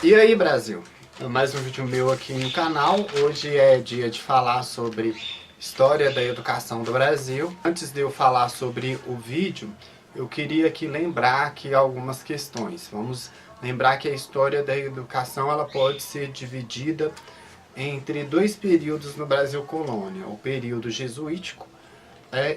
E aí, Brasil? Mais um vídeo meu aqui no canal. Hoje é dia de falar sobre história da educação do Brasil. Antes de eu falar sobre o vídeo, eu queria aqui lembrar aqui algumas questões. Vamos lembrar que a história da educação ela pode ser dividida entre dois períodos no Brasil colônia. O período jesuítico,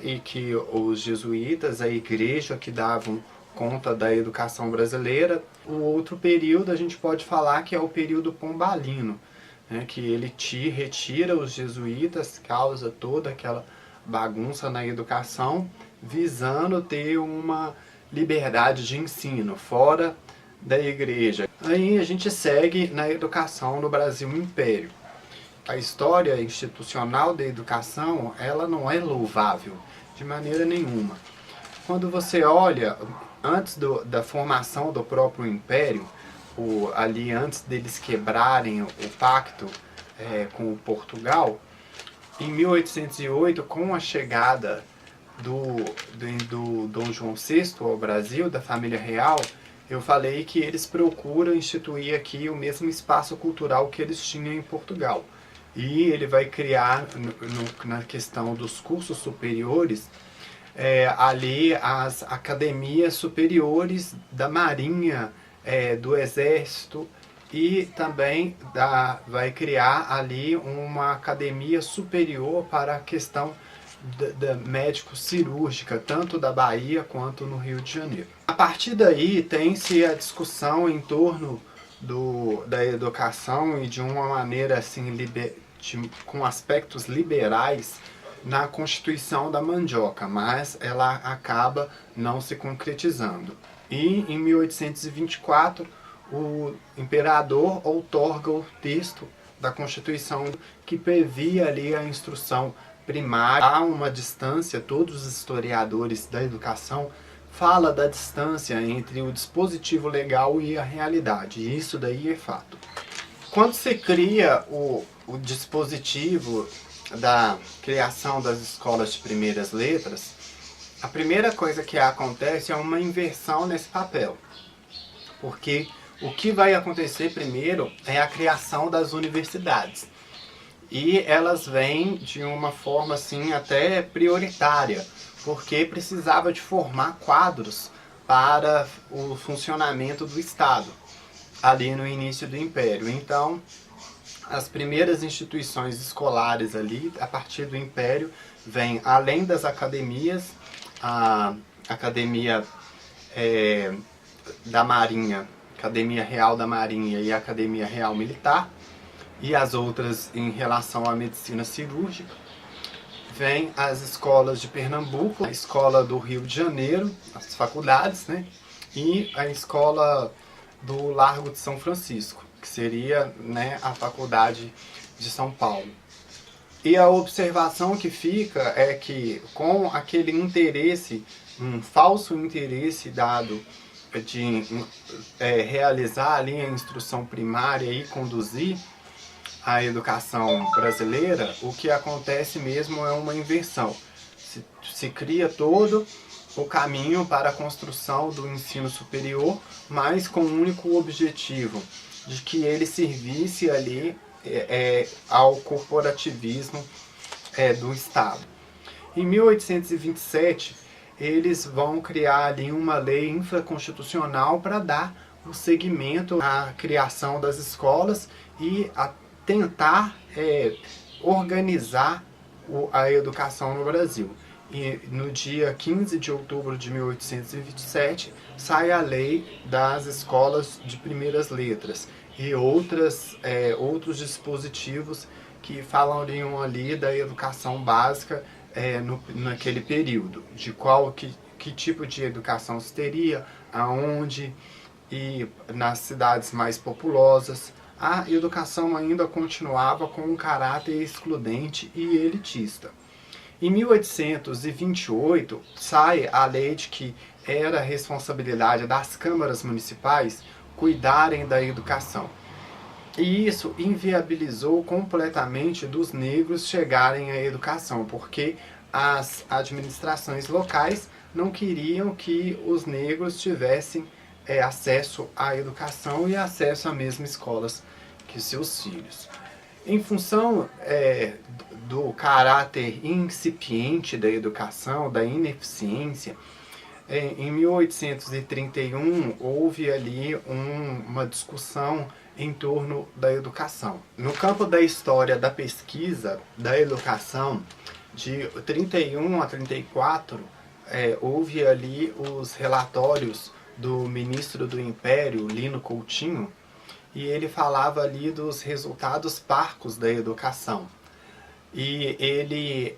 e que os jesuítas, a igreja que davam conta da educação brasileira. O outro período a gente pode falar que é o período pombalino, que ele retira os jesuítas, causa toda aquela bagunça na educação, visando ter uma liberdade de ensino fora da igreja. Aí a gente segue na educação no Brasil Império. A história institucional da educação, ela não é louvável de maneira nenhuma. Quando você olha, antes da formação do próprio Império, ali antes deles quebrarem o pacto com Portugal, em 1808, com a chegada do Dom João VI ao Brasil, da família real, eu falei que eles procuram instituir aqui o mesmo espaço cultural que eles tinham em Portugal. E ele vai criar, na questão dos cursos superiores, ali as academias superiores da Marinha, do Exército, e também vai criar ali uma academia superior para a questão da médico-cirúrgica, tanto da Bahia quanto no Rio de Janeiro. A partir daí tem-se a discussão em torno da educação e de uma maneira assim, com aspectos liberais na Constituição da Mandioca, mas ela acaba não se concretizando. E em 1824 o imperador outorga o texto da Constituição que previa ali a instrução primária. Há uma distância, todos os historiadores da educação falam da distância entre o dispositivo legal e a realidade, e isso daí é fato. Quando se cria o dispositivo da criação das escolas de primeiras letras, a primeira coisa que acontece é uma inversão nesse papel. Porque o que vai acontecer primeiro é a criação das universidades. E elas vêm de uma forma assim até prioritária, porque precisava de formar quadros para o funcionamento do Estado, ali no início do Império. Então, as primeiras instituições escolares ali, a partir do Império, vem, além das academias, a Academia da Marinha, Academia Real da Marinha e a Academia Real Militar, e as outras em relação à medicina cirúrgica. Vem as escolas de Pernambuco, a escola do Rio de Janeiro, as faculdades, e a escola do Largo de São Francisco, que seria a Faculdade de São Paulo. E a observação que fica é que com aquele interesse, um falso interesse dado de realizar ali a instrução primária e conduzir a educação brasileira, o que acontece mesmo é uma inversão. Se cria todo o caminho para a construção do ensino superior, mas com o único objetivo de que ele servisse ali ao corporativismo do Estado. Em 1827, eles vão criar ali uma lei infraconstitucional para dar o seguimento à criação das escolas e a tentar organizar a educação no Brasil. E no dia 15 de outubro de 1827 sai a lei das escolas de primeiras letras e outros dispositivos que falariam ali da educação básica naquele período, de que tipo de educação se teria, aonde, e nas cidades mais populosas. A educação ainda continuava com um caráter excludente e elitista. Em 1828, sai a lei de que era responsabilidade das câmaras municipais cuidarem da educação. E isso inviabilizou completamente dos negros chegarem à educação, porque as administrações locais não queriam que os negros tivessem acesso à educação e acesso às mesmas escolas que seus filhos. Em função do caráter incipiente da educação, da ineficiência, em 1831 houve ali uma discussão em torno da educação. No campo da história da pesquisa da educação, de 31 a 34, houve ali os relatórios do ministro do Império, Lino Coutinho, e ele falava ali dos resultados parcos da educação. E ele,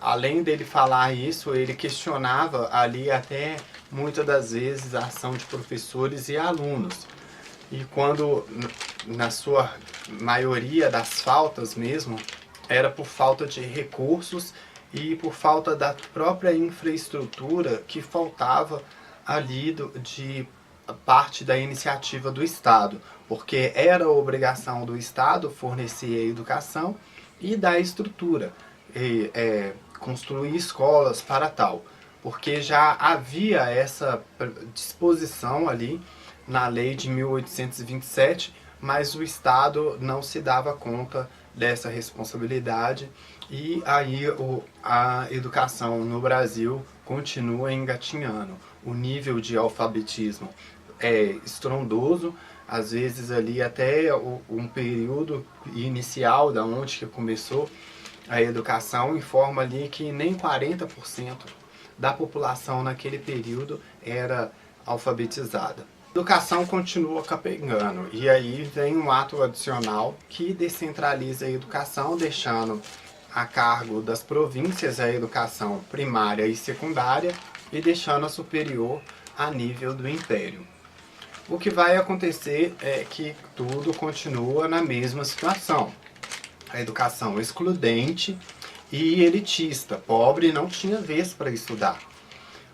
além dele falar isso, ele questionava ali até muitas das vezes a ação de professores e alunos. E quando, na sua maioria das faltas mesmo, era por falta de recursos e por falta da própria infraestrutura que faltava ali de parte da iniciativa do Estado, porque era obrigação do Estado fornecer a educação e dar estrutura, construir escolas para tal, porque já havia essa disposição ali na lei de 1827, mas o Estado não se dava conta dessa responsabilidade e aí a educação no Brasil continua engatinhando. O nível de alfabetismo é estrondoso, às vezes ali até um período inicial da onde que começou a educação informa ali que nem 40% da população naquele período era alfabetizada. A educação continua capengando e aí vem um ato adicional que descentraliza a educação, deixando a cargo das províncias a educação primária e secundária e deixando a superior a nível do Império. O que vai acontecer é que tudo continua na mesma situação. A educação excludente e elitista. Pobre não tinha vez para estudar.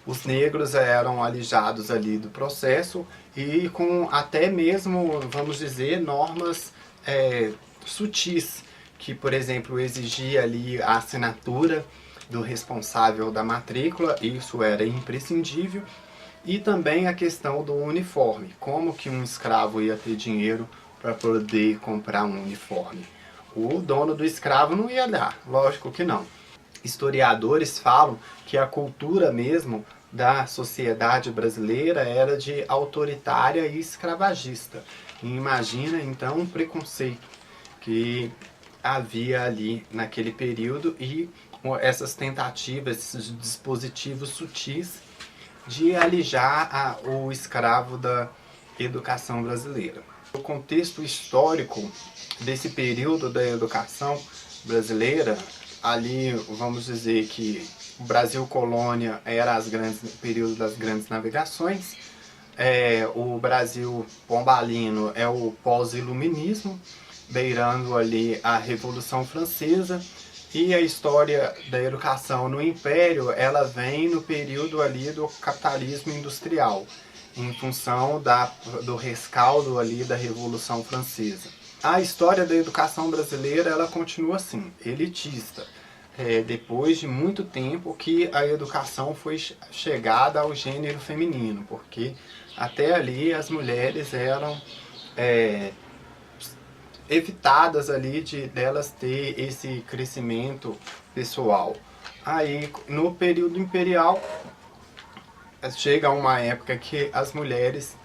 Os negros eram alijados ali do processo e com até mesmo, vamos dizer, normas sutis, que, por exemplo, exigia ali a assinatura do responsável da matrícula, isso era imprescindível, e também a questão do uniforme, como que um escravo ia ter dinheiro para poder comprar um uniforme. O dono do escravo não ia dar, lógico que não. Historiadores falam que a cultura mesmo da sociedade brasileira era de autoritária e escravagista. E imagina então um preconceito que havia ali naquele período e essas tentativas, esses dispositivos sutis de alijar o escravo da educação brasileira. O contexto histórico desse período da educação brasileira, ali vamos dizer que o Brasil colônia era o período das grandes navegações, o Brasil pombalino é o pós-iluminismo, beirando ali a Revolução Francesa, e a história da educação no Império, ela vem no período ali do capitalismo industrial, em função do rescaldo ali da Revolução Francesa. A história da educação brasileira, ela continua assim, elitista. Depois de muito tempo que a educação foi chegada ao gênero feminino, porque até ali as mulheres eram evitadas ali delas ter esse crescimento pessoal. Aí no período imperial chega uma época que as mulheres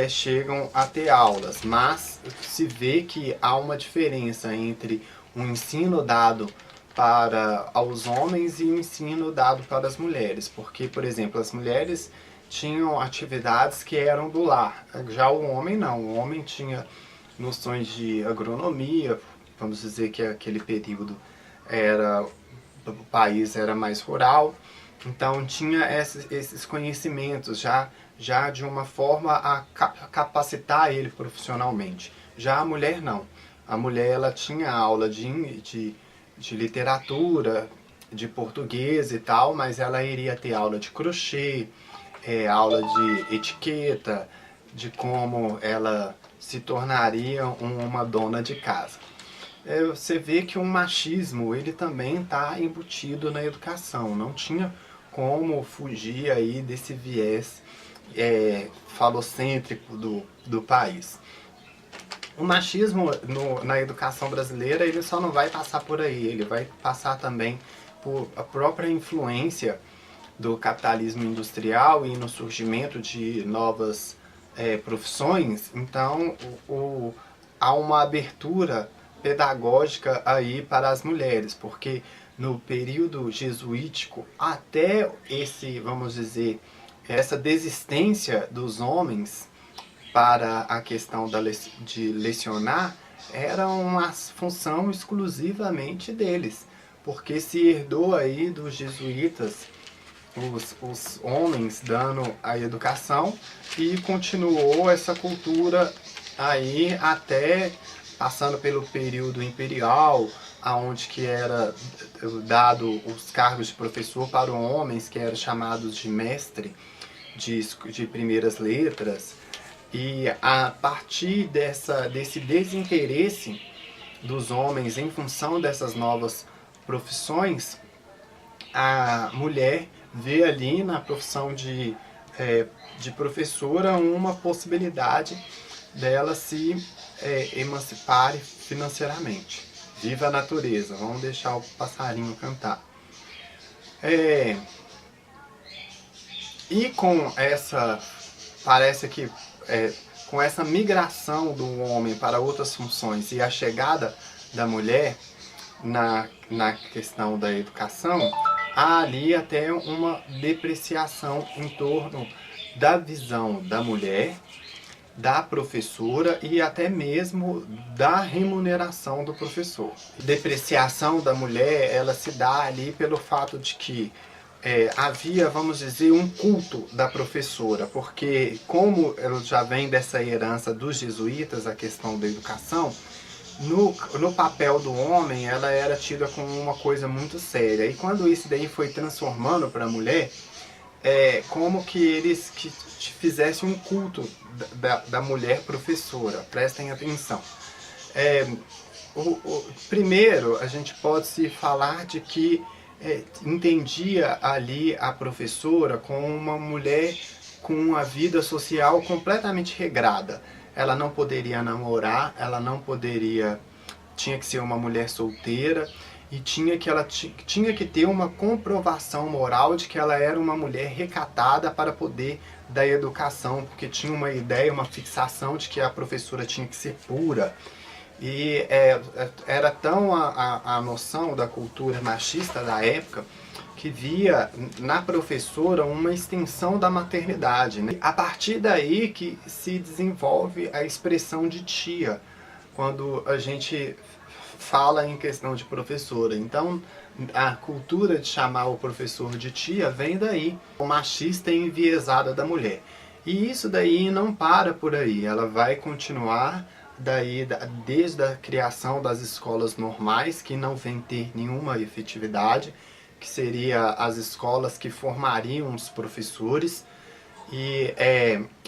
chegam a ter aulas, mas se vê que há uma diferença entre o ensino dado para os homens e o ensino dado para as mulheres, porque, por exemplo, as mulheres tinham atividades que eram do lar, já o homem não, o homem tinha noções de agronomia, vamos dizer que aquele período o país era mais rural, então tinha esses conhecimentos já de uma forma a capacitar ele profissionalmente. Já a mulher não. A mulher ela tinha aula de literatura, de português e tal, mas ela iria ter aula de crochê, aula de etiqueta, de como ela se tornaria uma dona de casa. Você vê que o machismo ele também está embutido na educação, não tinha como fugir aí desse viés falocêntrico do país. O machismo na educação brasileira, ele só não vai passar por aí, ele vai passar também por a própria influência do capitalismo industrial e no surgimento de novas profissões. Então há uma abertura pedagógica aí para as mulheres, porque no período jesuítico, até vamos dizer, essa desistência dos homens para a questão de lecionar era uma função exclusivamente deles, porque se herdou aí dos jesuítas os homens dando a educação e continuou essa cultura aí até passando pelo período imperial, aonde que era dado os cargos de professor para homens que eram chamados de mestre de primeiras letras. E a partir desse desinteresse dos homens em função dessas novas profissões, a mulher vê ali na profissão de professora uma possibilidade dela se emancipar financeiramente. Viva a natureza, vamos deixar o passarinho cantar. E com essa, parece que com essa migração do homem para outras funções e a chegada da mulher na questão da educação, há ali até uma depreciação em torno da visão da mulher, da professora e até mesmo da remuneração do professor. Depreciação da mulher, ela se dá ali pelo fato de que havia, vamos dizer, um culto da professora, porque como ela já vem dessa herança dos jesuítas, a questão da educação, no papel do homem ela era tida como uma coisa muito séria. E quando isso daí foi transformando para a mulher, como que eles fizessem um culto da mulher professora. Prestem atenção. Primeiro, a gente pode se falar de que entendia ali a professora como uma mulher com uma vida social completamente regrada. Ela não poderia namorar, ela não poderia, tinha que ser uma mulher solteira e ela tinha que ter uma comprovação moral de que ela era uma mulher recatada para poder dar educação, porque tinha uma ideia, uma fixação de que a professora tinha que ser pura. E era tão a noção da cultura machista da época que via na professora uma extensão da maternidade, né? A partir daí que se desenvolve a expressão de tia, quando a gente fala em questão de professora. Então, a cultura de chamar o professor de tia vem daí, o machista e enviesada da mulher. E isso daí não para por aí, ela vai continuar daí desde a criação das escolas normais, que não vem ter nenhuma efetividade, que seria as escolas que formariam os professores. E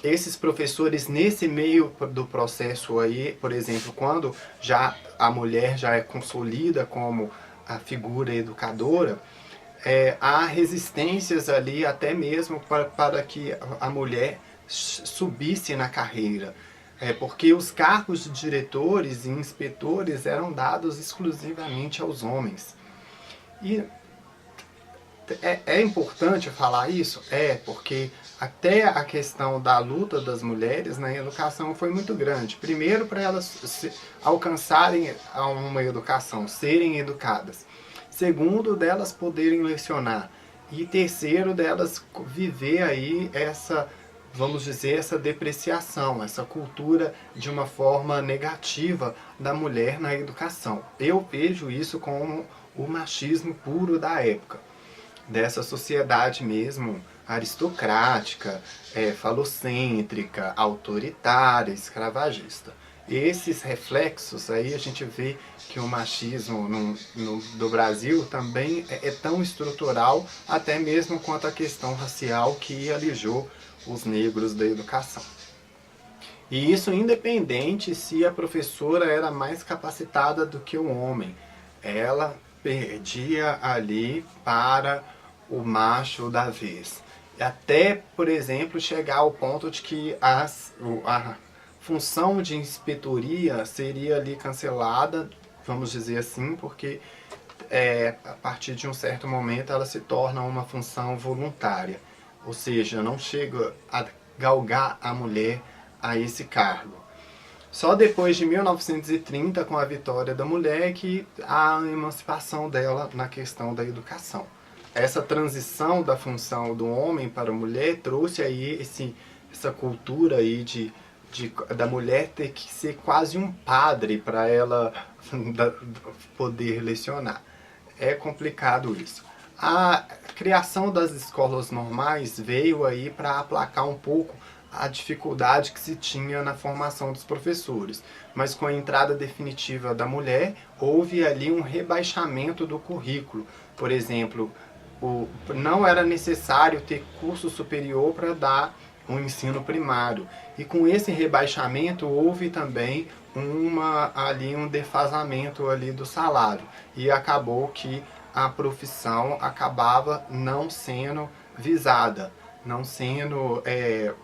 esses professores, nesse meio do processo aí, por exemplo, quando já a mulher já é consolida como a figura educadora, há resistências ali até mesmo para que a mulher subisse na carreira. Porque os cargos de diretores e inspetores eram dados exclusivamente aos homens. E é importante falar isso? Porque até a questão da luta das mulheres na educação foi muito grande. Primeiro, para elas alcançarem uma educação, serem educadas. Segundo, delas poderem lecionar. E terceiro, delas viver aí vamos dizer, essa depreciação, essa cultura de uma forma negativa da mulher na educação. Eu vejo isso como o machismo puro da época, dessa sociedade mesmo aristocrática, falocêntrica, autoritária, escravagista. Esses reflexos aí a gente vê que o machismo do Brasil também é tão estrutural, até mesmo quanto a questão racial que alijou os negros da educação. E isso independente se a professora era mais capacitada do que o homem. Ela perdia ali para o macho da vez. até, por exemplo, chegar ao ponto de que a função de inspetoria seria ali cancelada, vamos dizer assim, porque a partir de um certo momento ela se torna uma função voluntária, ou seja, não chega a galgar a mulher a esse cargo. Só depois de 1930, com a vitória da mulher, que há a emancipação dela na questão da educação. Essa transição da função do homem para a mulher trouxe aí essa cultura aí da mulher ter que ser quase um padre para ela poder lecionar. É complicado isso. A criação das escolas normais veio aí para aplacar um pouco a dificuldade que se tinha na formação dos professores. Mas com a entrada definitiva da mulher, houve ali um rebaixamento do currículo. Por exemplo, não era necessário ter curso superior para dar um ensino primário. E com esse rebaixamento houve também um defasamento ali do salário. E acabou que a profissão acabava não sendo visada, não sendo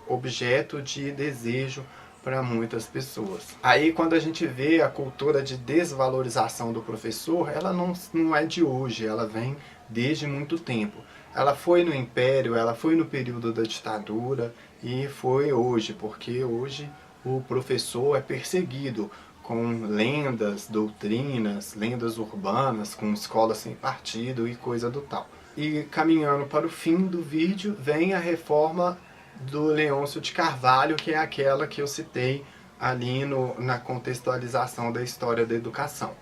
objeto de desejo para muitas pessoas. Aí quando a gente vê a cultura de desvalorização do professor, ela não é de hoje, ela vem desde muito tempo. Ela foi no Império, ela foi no período da ditadura e foi hoje, porque hoje o professor é perseguido com lendas, doutrinas, lendas urbanas, com escola sem partido e coisa do tal. E caminhando para o fim do vídeo, vem a reforma do Leôncio de Carvalho, que é aquela que eu citei ali na contextualização da história da educação.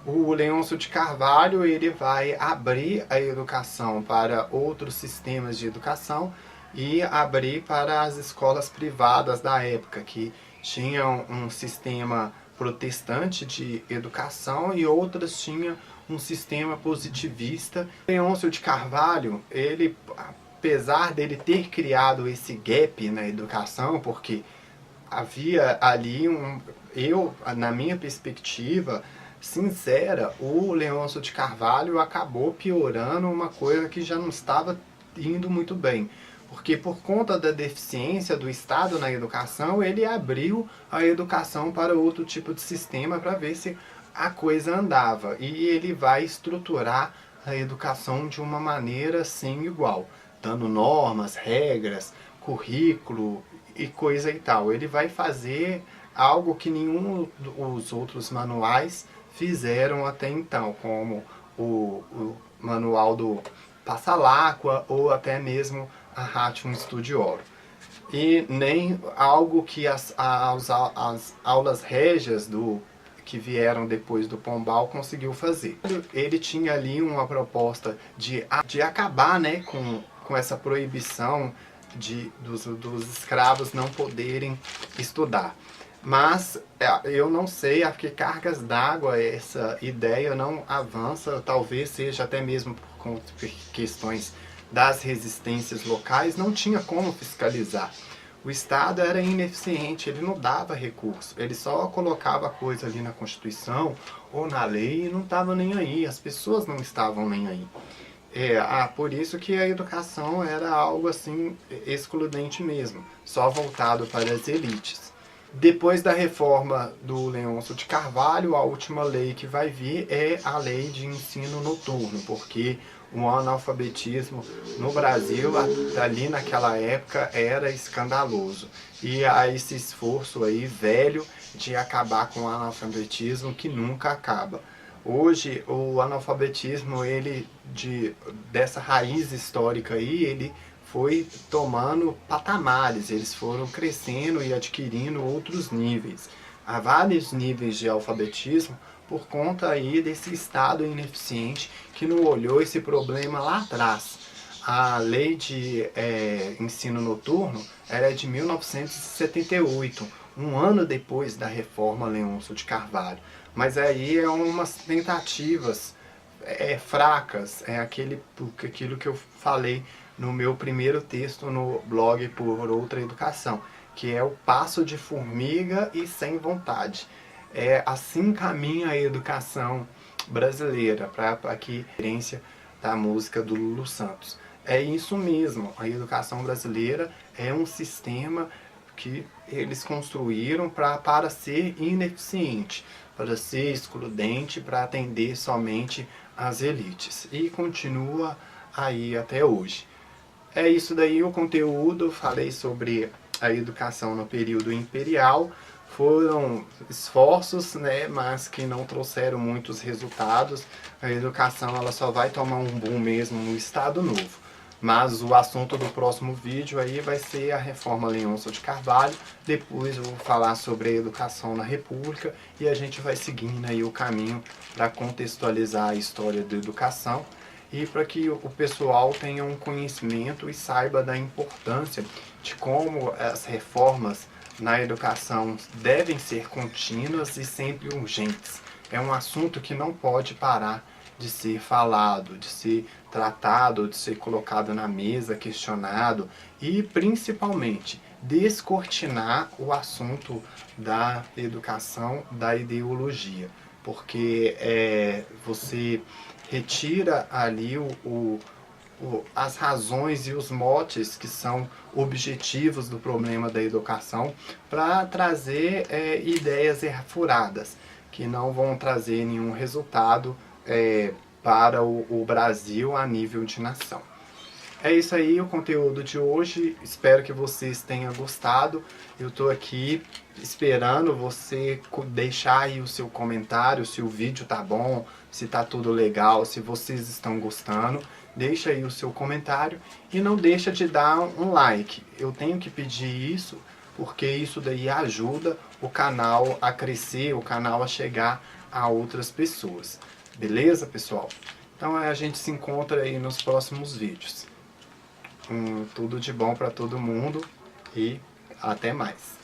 O Leôncio de Carvalho ele vai abrir a educação para outros sistemas de educação e abrir para as escolas privadas da época, que tinham um sistema protestante de educação e outras tinham um sistema positivista. Leôncio de Carvalho, ele, apesar dele ter criado esse gap na educação, porque havia ali na minha perspectiva sincera, o Leôncio de Carvalho acabou piorando uma coisa que já não estava indo muito bem. Porque por conta da deficiência do Estado na educação, ele abriu a educação para outro tipo de sistema para ver se a coisa andava. E ele vai estruturar a educação de uma maneira sem igual, dando normas, regras, currículo e coisa e tal. Ele vai fazer algo que nenhum dos outros manuais fizeram até então, como o manual do Passalacqua ou até mesmo a Ratium Studioro. E nem algo que as aulas régias que vieram depois do Pombal conseguiu fazer. Ele tinha ali uma proposta de acabar, né, com essa proibição dos escravos não poderem estudar. Mas eu não sei a que cargas d'água essa ideia não avança, talvez seja até mesmo por questões das resistências locais, não tinha como fiscalizar. O Estado era ineficiente, ele não dava recurso, ele só colocava a coisa ali na Constituição ou na lei e não estava nem aí, as pessoas não estavam nem aí. Por isso que a educação era algo assim excludente mesmo, só voltado para as elites. Depois da reforma do Leôncio de Carvalho, a última lei que vai vir é a lei de ensino noturno, porque o analfabetismo no Brasil, ali naquela época, era escandaloso. E há esse esforço aí velho de acabar com o analfabetismo que nunca acaba. Hoje, o analfabetismo, dessa raiz histórica aí, ele foi tomando patamares, eles foram crescendo e adquirindo outros níveis. Há vários níveis de alfabetismo por conta aí desse Estado ineficiente que não olhou esse problema lá atrás. A lei de ensino noturno era de 1978, um ano depois da reforma Leôncio de Carvalho. Mas aí é umas tentativas fracas, aquilo que eu falei no meu primeiro texto no blog Por Outra Educação, que é o passo de formiga e sem vontade. Assim caminha a educação brasileira, para aqui a referência da música do Lulu Santos. é isso mesmo, a educação brasileira é um sistema que eles construíram para ser ineficiente, para ser excludente, para atender somente as elites. E continua aí até hoje. É isso daí o conteúdo, falei sobre a educação no período imperial. Foram esforços, né, mas que não trouxeram muitos resultados. A educação ela só vai tomar um boom mesmo no Estado Novo. Mas o assunto do próximo vídeo aí vai ser a reforma Leôncio de Carvalho. Depois eu vou falar sobre a educação na República e a gente vai seguindo aí o caminho para contextualizar a história da educação e para que o pessoal tenha um conhecimento e saiba da importância de como as reformas na educação devem ser contínuas e sempre urgentes. É um assunto que não pode parar de ser falado, de ser tratado, de ser colocado na mesa, questionado e principalmente descortinar o assunto da educação, da ideologia, porque você retira ali as razões e os motes que são objetivos do problema da educação para trazer ideias furadas, que não vão trazer nenhum resultado para o Brasil a nível de nação. É isso aí o conteúdo de hoje, espero que vocês tenham gostado. Eu estou aqui esperando você deixar aí o seu comentário, se o vídeo tá bom, se tá tudo legal, se vocês estão gostando. Deixa aí o seu comentário e não deixa de dar um like. Eu tenho que pedir isso porque isso daí ajuda o canal a crescer, o canal a chegar a outras pessoas. Beleza, pessoal? Então a gente se encontra aí nos próximos vídeos. Tudo de bom para todo mundo e até mais.